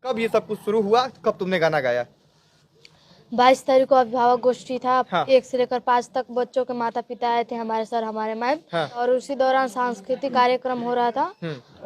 कब ये सब कुछ शुरू हुआ, कब तुमने गाना गाया? 22 तारीख को अभिभावक गोष्ठी था। हाँ। 1 से लेकर 5 तक बच्चों के माता पिता आए थे, हमारे सर हमारे मैम। हाँ। और उसी दौरान सांस्कृतिक कार्यक्रम हो रहा था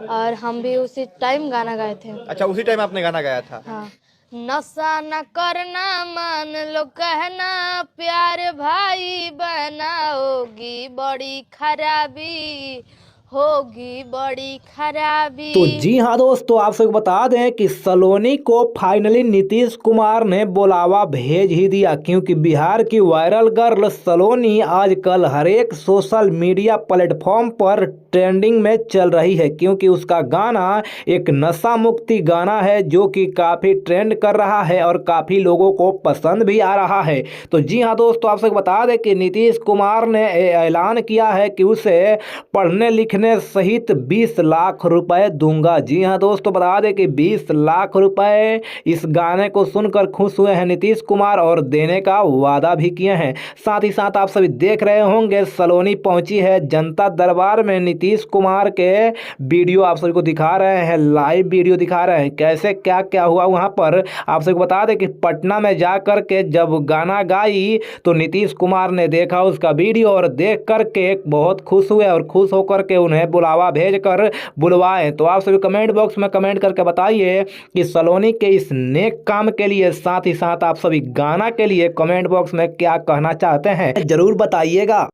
और हम भी उसी टाइम गाना गाए थे। अच्छा, उसी टाइम आपने गाना गाया था? हाँ। नशा न करना मान लो कहना, प्यार भाई बनाओगी बड़ी खराबी, होगी बड़ी खराबी। तो जी हाँ दोस्तों, आप सबको बता दें कि सलोनी को फाइनली नीतीश कुमार ने बुलावा भेज ही दिया, क्योंकि बिहार की वायरल गर्ल सलोनी आजकल हर एक सोशल मीडिया प्लेटफॉर्म पर ट्रेंडिंग में चल रही है, क्योंकि उसका गाना एक नशा मुक्ति गाना है जो कि काफ़ी ट्रेंड कर रहा है और काफ़ी लोगों को पसंद भी आ रहा है। तो जी हाँ दोस्तों, आप सबको बता दें कि नीतीश कुमार ने ऐलान किया है कि उसे पढ़ने लिखने सहित 20 लाख रुपए दूंगा। जी हाँ दोस्तों, बता दें कि 20 लाख रुपए इस गाने को सुनकर खुश हुए हैं नीतीश कुमार और देने का वादा भी किए हैं। साथ ही साथ आप सभी देख रहे होंगे सलोनी पहुंची है जनता दरबार में। नीतीश कुमार के वीडियो आप सभी को दिखा रहे हैं, लाइव वीडियो दिखा रहे हैं कैसे क्या क्या हुआ वहां पर। आप सभी को बता दें कि पटना में जा करके जब गाना गाई तो नीतीश कुमार ने देखा उसका वीडियो और देख करके बहुत खुश हुए और खुश होकर के उन्हें बुलावा भेजकर बुलवाए। तो आप सभी कमेंट बॉक्स में कमेंट करके बताइए कि सलोनी के इस नेक काम के लिए, साथ ही साथ आप सभी गाना के लिए कमेंट बॉक्स में क्या कहना चाहते हैं, जरूर बताइएगा।